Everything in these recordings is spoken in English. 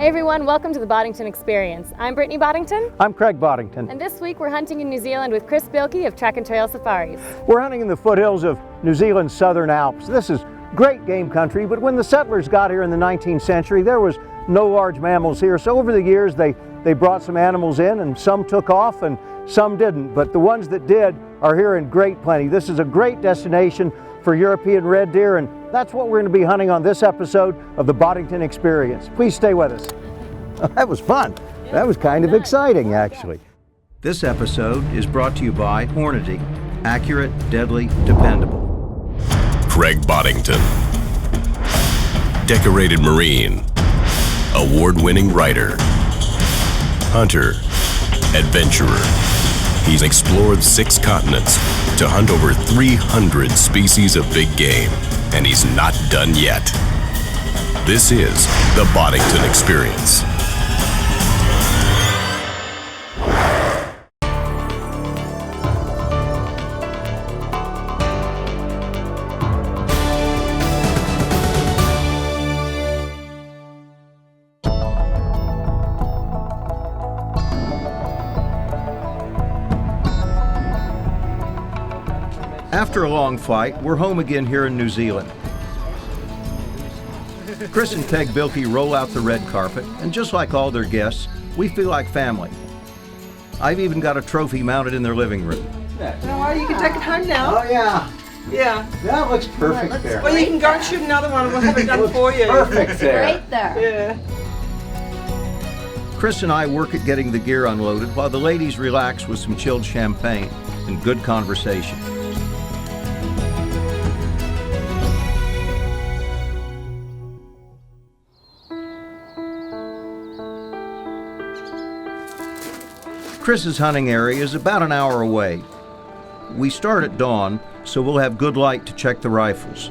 everyone, welcome to the Boddington Experience. I'm Brittany Boddington. I'm Craig Boddington. And this week we're hunting in New Zealand with Chris Bilkey of Track and Trail Safaris. We're hunting in the foothills of New Zealand's Southern Alps. This is great game country, but when the settlers got here in the 19th century, there was no large mammals here. So over the years, they brought some animals in, and some took off and some didn't. But the ones that did are here in great plenty. This is a great destination for European red deer, and that's what we're going to be hunting on this episode of the Boddington Experience. Please stay with us. That was fun. That was kind of exciting, actually. This episode is brought to you by Hornady. Accurate, deadly, dependable. Craig Boddington, decorated Marine, award-winning writer, hunter, adventurer. He's explored 6 continents to hunt over 300 species of big game, and he's not done yet. This is the Boddington Experience. After a long fight, we're home again here in New Zealand. Chris and Peg Bilkey roll out the red carpet, and just like all their guests, we feel like family. I've even got a trophy mounted in their living room. Oh, you can take it home now. Oh yeah, Yeah. that looks perfect there. Well, you can go and shoot another one and we'll have it done for you. Perfect there. Right there. Yeah. Chris and I work at getting the gear unloaded while the ladies relax with some chilled champagne and good conversation. Chris's hunting area is about an hour away. We start at dawn, so we'll have good light to check the rifles.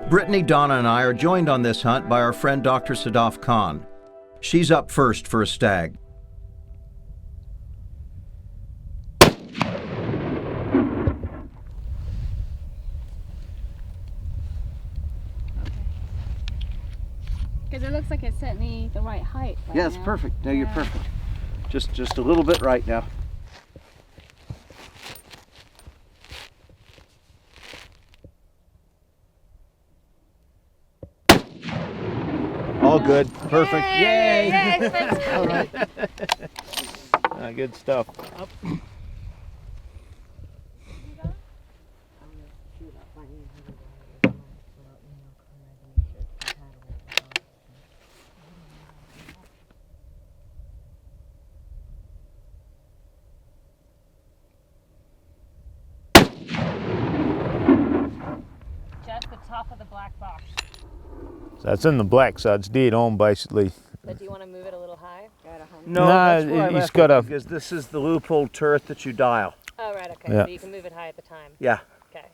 Brittany, Donna, and I are joined on this hunt by our friend Dr. Sadaf Khan. She's up first for a stag. Because it looks like it's setting the right height. Right Yeah, it's now. perfect. No, you're Yeah. perfect. Just a little bit right now. All good. Perfect. Yay! Yay. All right. Good stuff. Just the top of the black box. So that's in the black, so it's dead on basically. But do you want to move it a little high? No, Nah, that's why I he's left got it, a- because this is the loophole turret that you dial. Oh, right, okay. Yeah. So you can move it high at the time. Yeah, Okay.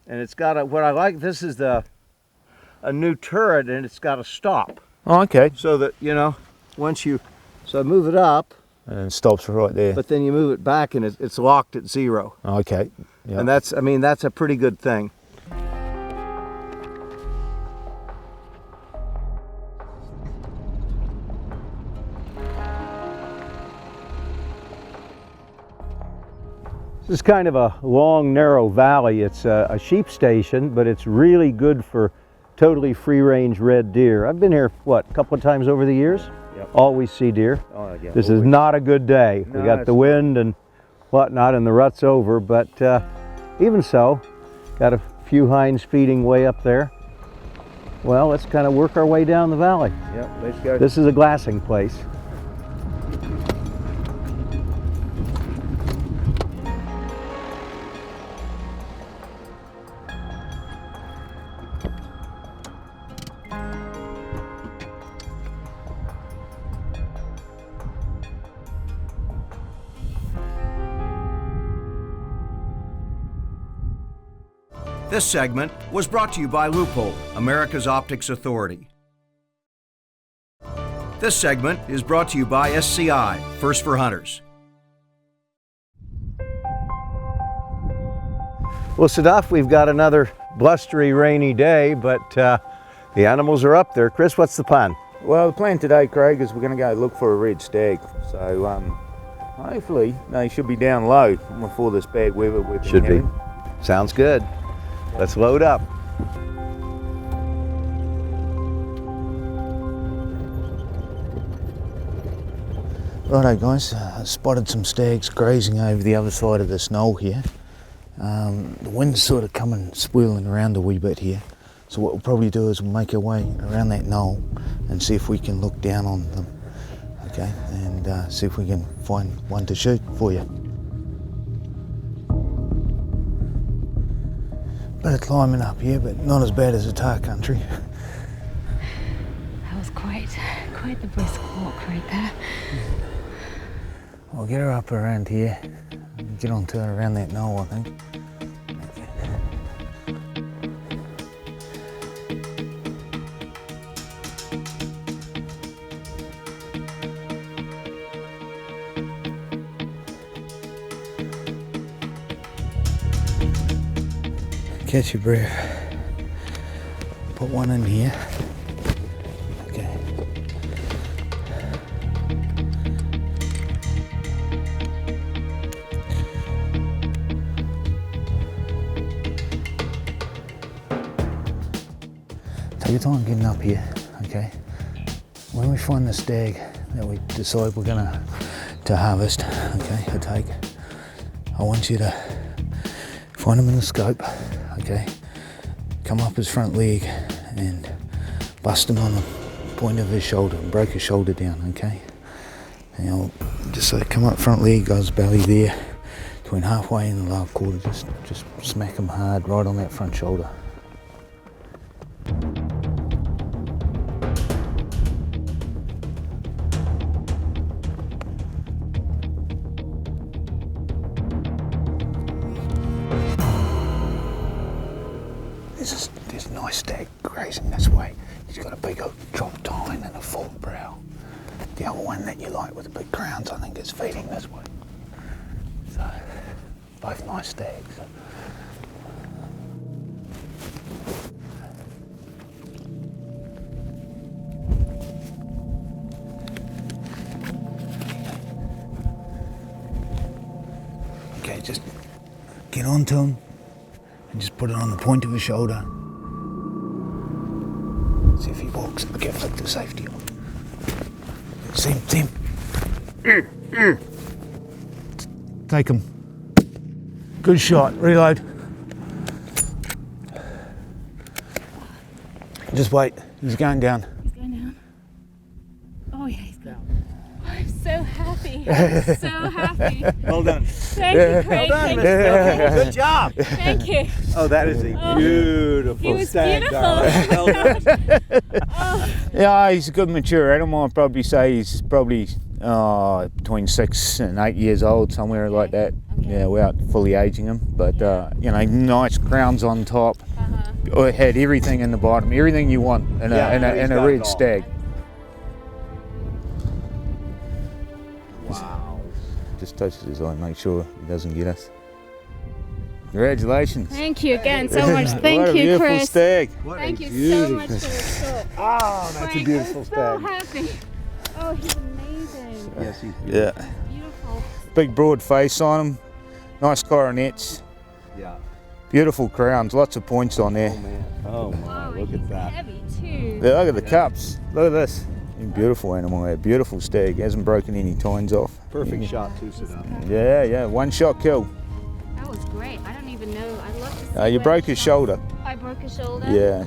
and it's got a. What I like, this is a new turret, and it's got a stop, Oh, okay. so that once you move it up, And it stops right there. but then you move it back, and it's locked at 0. Okay. Yeah. And that's a pretty good thing. This is kind of a long, narrow valley. It's a sheep station, but it's really good for totally free-range red deer. I've been here, a couple of times over the years? Yep. Always see deer. Oh, yeah, This is not a good day. We No, got it's the wind and whatnot, and the rut's over, but even so, got a few hinds feeding way up there. Well, let's kind of work our way down the valley. Yep, let's go. This is a glassing place. This segment was brought to you by Loophole, America's Optics Authority. This segment is brought to you by SCI, First for Hunters. Well, Sadaf, we've got another blustery, rainy day, but the animals are up there. Chris, what's the plan? Well, the plan today, Craig, is we're going to go look for a red stag. So hopefully they should be down low before this bad weather we've been Should be. having. Sounds good. Let's load up. Righto guys, spotted some stags grazing over the other side of this knoll here. The wind's sort of coming swirling around a wee bit here. So what we'll probably do is we'll make our way around that knoll and see if we can look down on them. Okay, and see if we can find one to shoot for you. Bit of climbing up here, but not as bad as the tar country. That was quite the brisk walk right there. I'll get her up around here. Get onto her around that knoll, I think. Catch your breath. Put one in here. Okay. Take your time getting up here, okay? When we find the stag that we decide we're gonna harvest, okay, or take, I want you to find him in the scope, okay? Come up his front leg and bust him on the point of his shoulder and break his shoulder down, okay? And I'll just say come up front leg, goes belly there, between halfway and the lower quarter, just smack him hard right on that front shoulder. There's a nice stag grazing this way. He's got a big drop tine and a full brow. The other one that you like with the big crowns, I think, is feeding this way. So, both nice stags. Okay, just get onto him and just put it on the point of his shoulder. See if he walks. Okay, flick the safety on. See him. Take him. Good shot. Reload. Just wait. He's going down. He's going down. Oh yeah, he's going. Oh, I'm so happy. I'm so happy. Well done. Thank you, Craig. Well done, Thank Miss you. Stag. Good job. Thank you. Oh, that is a beautiful He was stag, beautiful. darling. Well done. Yeah, he's a good mature animal. I'd probably say he's probably between 6 and 8 years old, somewhere like that. Okay. Yeah, without fully aging him. But, you know, nice crowns on top. It had everything in the bottom, everything you want in Yeah, he's a got it red all. stag. Wow. Just touches his eye, make sure he doesn't get us. Congratulations. Thank you again so much. What Thank a you, beautiful Chris. stag. Thank you so much for the shot. Oh, that's a Frank, beautiful I'm stag. so happy. Oh, he's amazing. Yes, he's Yeah. Beautiful. Big broad face on him, nice coronets, Yeah. beautiful crowns, lots of points on there. Oh, man. Oh, my. Oh, Look he's at that. heavy too. Yeah, look at the cups. Look at this. Beautiful animal, a beautiful stag. Hasn't broken any tines off. Perfect shot, too, Sadaf. Yeah, one shot kill. That was great. I don't even know. I'd love to see You where broke he his shot. shoulder. I broke his shoulder. Yeah.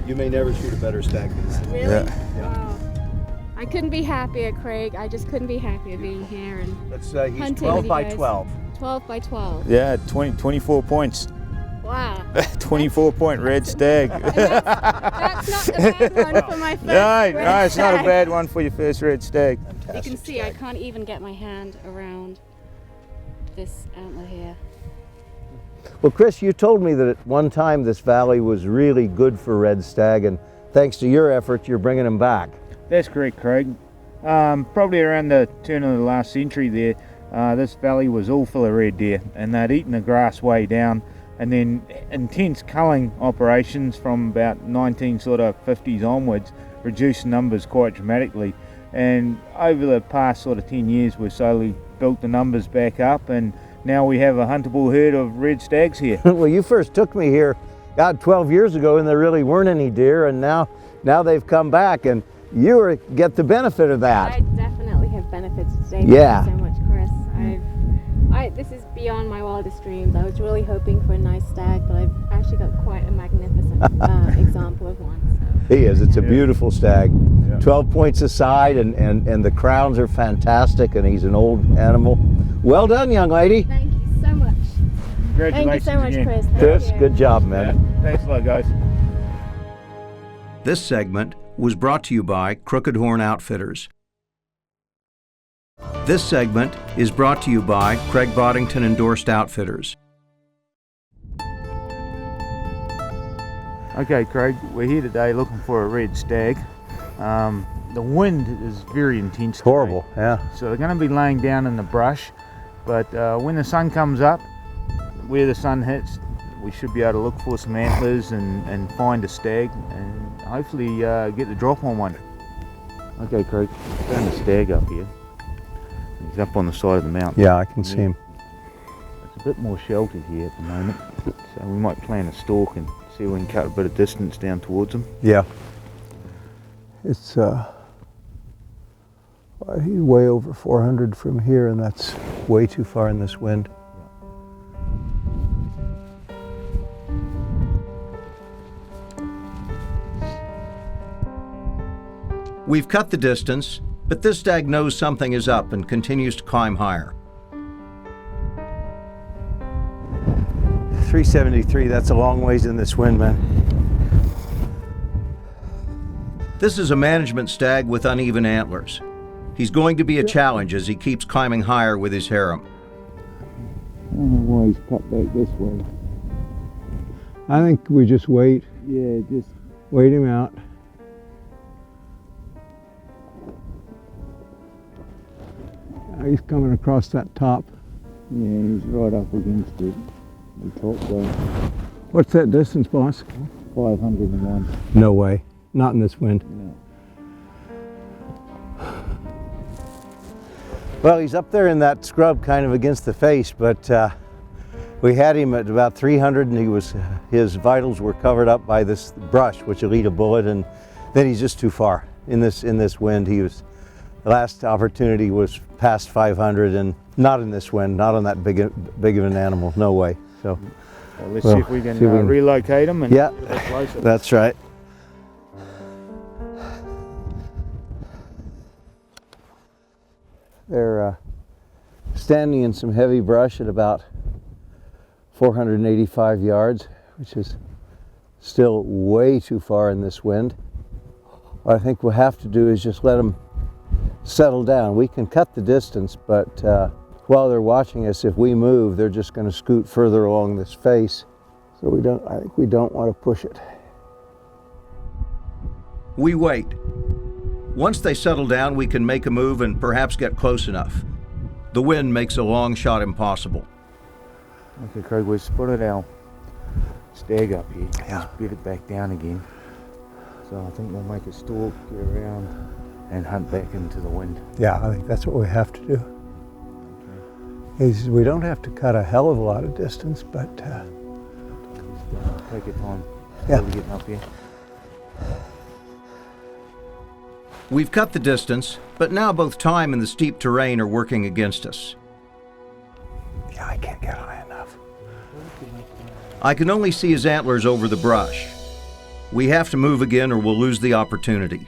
You may never shoot a better stag than this. Really? Yeah. Wow. I couldn't be happier, Craig. I just couldn't be happier being here and That's, he's hunting 12 with you by guys. 12. 12 by 12. Yeah, 24 points. Wow. 24-point red stag. That's not the bad one for my first No, red it's not a stag. bad one for your first red stag. You can see I can't even get my hand around this antler here. Well, Chris, you told me that at one time this valley was really good for red stag, and thanks to your efforts, you're bringing them back. That's correct, Craig. Probably around the turn of the last century there, this valley was all full of red deer, and they'd eaten the grass way down, and then intense culling operations from about 1950s onwards reduced numbers quite dramatically. And over the past sort of 10 years, we've slowly built the numbers back up, and now we have a huntable herd of red stags here. Well, you first took me here, God, 12 years ago, and there really weren't any deer, and now they've come back, and you get the benefit of that. I definitely have benefits today. Yeah. Thank you so much, Chris. This is beyond my wildest dreams. I was really hoping for a nice stag, but I've actually got quite a magnificent example of one. So, He is. It's a beautiful stag. 12 points aside, and the crowns are fantastic, and he's an old animal. Well done, young lady. Thank you so much. Congratulations. Thank you so much, again. Chris. Thank Chris, you. good job, man. Yeah. Thanks a lot, guys. This segment was brought to you by Crooked Horn Outfitters. This segment is brought to you by Craig Boddington Endorsed Outfitters. Okay, Craig, we're here today looking for a red stag. The wind is very intense today. Horrible, yeah. So they're going to be laying down in the brush, but when the sun comes up, where the sun hits, we should be able to look for some antlers and find a stag and hopefully get the drop on one. Okay, Craig, found a stag up here. He's up on the side of the mountain. Yeah, I can see him. It's a bit more sheltered here at the moment, so we might plan a stalk and see if we can cut a bit of distance down towards him. Yeah. It's he's way over 400 from here, and that's way too far in this wind. We've cut the distance, but this stag knows something is up and continues to climb higher. 373, that's a long ways in this wind, man. This is a management stag with uneven antlers. He's going to be a challenge as he keeps climbing higher with his harem. I don't know why he's cut back this way. I think we just wait, Yeah, just wait him out. He's coming across that top. yeah, he's right up against it. The top there. What's that distance, boss? 501. No way. Not in this wind. No. Well, he's up there in that scrub kind of against the face, but we had him at about 300 and his vitals were covered up by this brush, which will eat a bullet, and then he's just too far. In this wind, the last opportunity was past 500, and not in this wind, not on that big of an animal, no way. So Well, let's see if we can relocate him and yeah, get a bit closer. that's right. They're standing in some heavy brush at about 485 yards, which is still way too far in this wind. What I think we'll have to do is just let them settle down. We can cut the distance, but while they're watching us, if we move, they're just going to scoot further along this face. So I think we don't want to push it. We wait. Once they settle down, we can make a move and perhaps get close enough. The wind makes a long shot impossible. Okay, Craig, we've spotted our stag up here. Yeah. Let's beat it back down again. So I think we'll make a stalk, get around and hunt back into the wind. Yeah, I think that's what we have to do. We don't have to cut a hell of a lot of distance, but Take your time. Yeah. We're getting up here. We've cut the distance, but now both time and the steep terrain are working against us. yeah, I can't get high enough. I can only see his antlers over the brush. We have to move again or we'll lose the opportunity.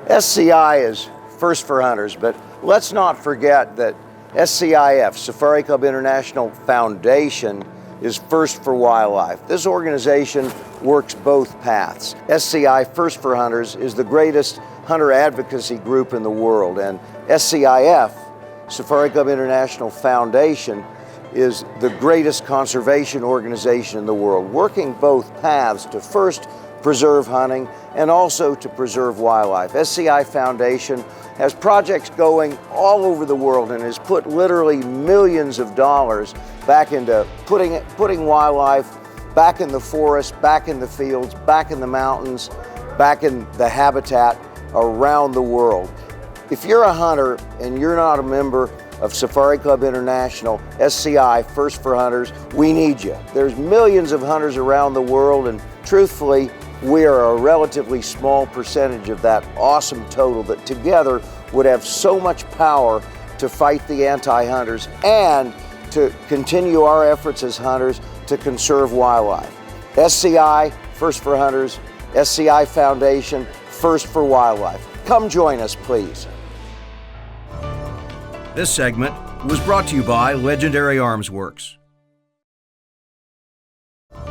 SCI is first for hunters, but let's not forget that SCIF, Safari Club International Foundation, is first for wildlife. This organization works both paths. SCI First for Hunters is the greatest hunter advocacy group in the world, and SCIF, Safari Club International Foundation, is the greatest conservation organization in the world, working both paths to first preserve hunting and also to preserve wildlife. SCI Foundation has projects going all over the world and has put literally millions of dollars back into putting wildlife back in the forest, back in the fields, back in the mountains, back in the habitat around the world. If you're a hunter and you're not a member of Safari Club International, SCI, First for Hunters, we need you. There's millions of hunters around the world, and truthfully, we are a relatively small percentage of that awesome total that together would have so much power to fight the anti-hunters and to continue our efforts as hunters to conserve wildlife. SCI, First for Hunters, SCI Foundation, First for Wildlife. Come join us, please. This segment was brought to you by Legendary Arms Works.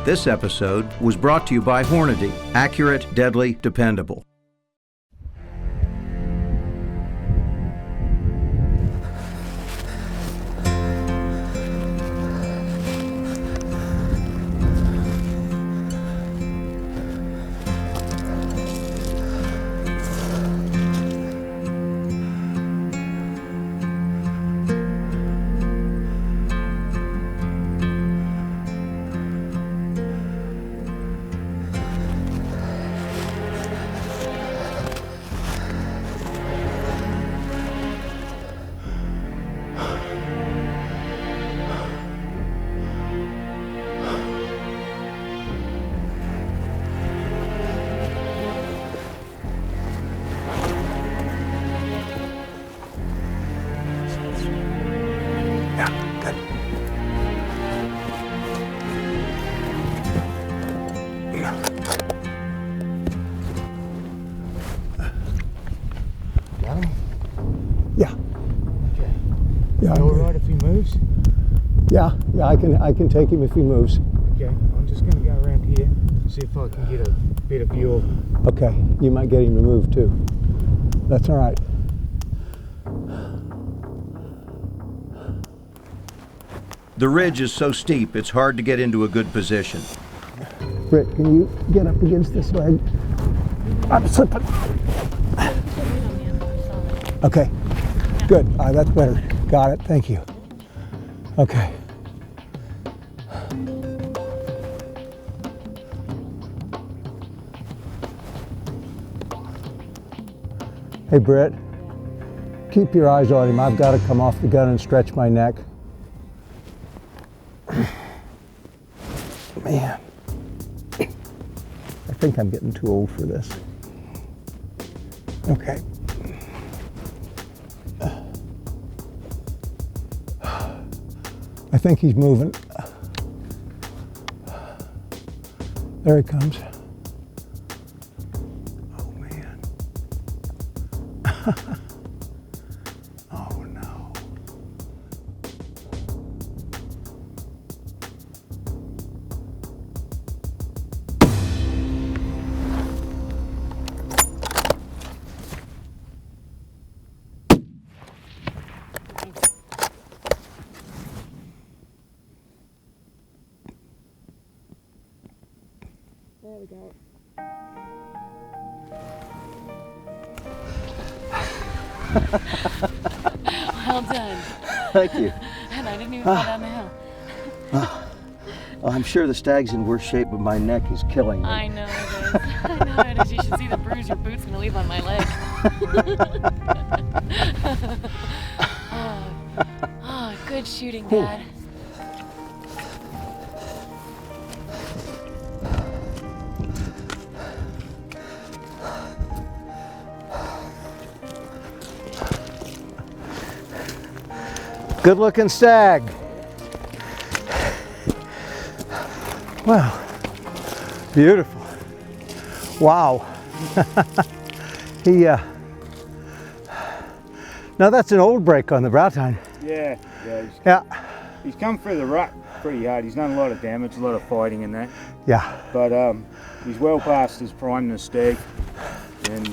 This episode was brought to you by Hornady. Accurate, deadly, dependable. Yeah, I can take him if he moves. Okay, I'm just going to go around here and see if I can get a better view of him. Okay, you might get him to move too. That's all right. The ridge is so steep, it's hard to get into a good position. Britt, can you get up against this leg? I'm slipping. Okay, good. That's better. Got it. Thank you. Okay. Hey, Britt, keep your eyes on him. I've got to come off the gun and stretch my neck. Man, I think I'm getting too old for this. Okay. I think he's moving. There he comes. Oh, man. Oh, no. There we go. Well done. Thank you. And I didn't even fall down the hill. I'm sure the stag's in worse shape, but my neck is killing me. I know it is. I know it is. You should see the bruise your boot's going to leave on my leg. Oh, good shooting, Dad. Good looking stag. Wow. Beautiful. Wow. Now that's an old break on the brow tine. Yeah, Yeah. he's come through the rut pretty hard. He's done a lot of damage, a lot of fighting in that. Yeah. But he's well past his prime in the stag, and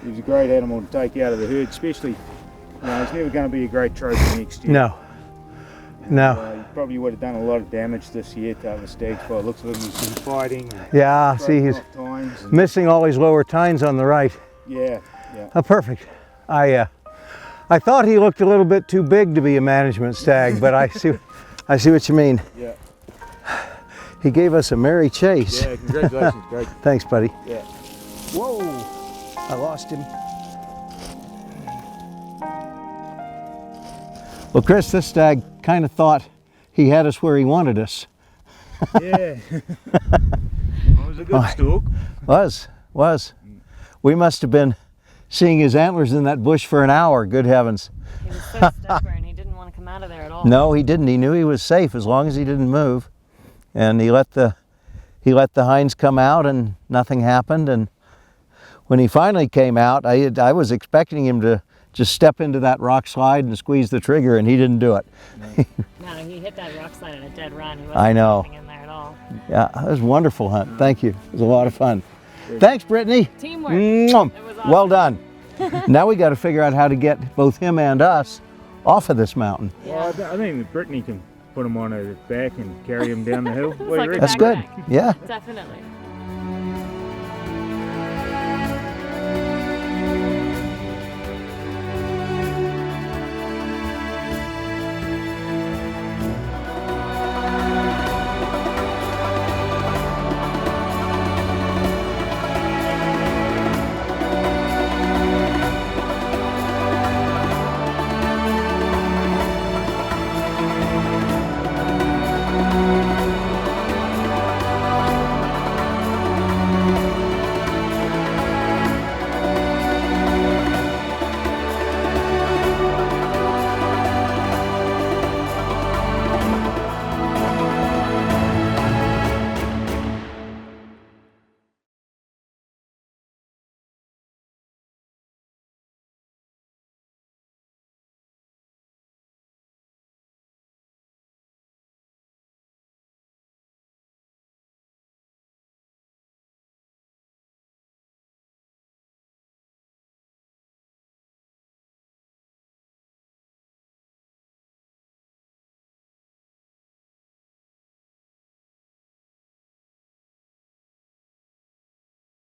he's a great animal to take out of the herd, especially, you know, he's never going to be a great trophy next year. No. No. probably would have done a lot of damage this year to other stags by the looks of him. He's been fighting. And Yeah, see, he's off tines and, missing all his lower tines on the right. yeah, yeah. Oh, perfect. I thought he looked a little bit too big to be a management stag, but I see what you mean. Yeah. He gave us a merry chase. Yeah, congratulations, Greg. Thanks, buddy. Yeah. Whoa, I lost him. Well, Chris, this stag kind of thought he had us where he wanted us. Yeah. It was a good stalk. Was. We must have been seeing his antlers in that bush for an hour, good heavens. He was so stubborn, he didn't want to come out of there at all. No, he didn't. He knew he was safe as long as he didn't move. And he let the hinds come out and nothing happened. And when he finally came out, I was expecting him to just step into that rock slide and squeeze the trigger, and he didn't do it. No, he hit that rock slide in a dead run. He wasn't I know. in there at all. Yeah, it was a wonderful hunt. Thank you. It was a lot of fun. Thanks, Brittany. Teamwork. Mwah. It was awesome. Well done. Now we got to figure out how to get both him and us off of this mountain. Well, I think Brittany can put him on her back and carry him down the hill. What do you like a reckon? That's good. backpack. Yeah. Definitely.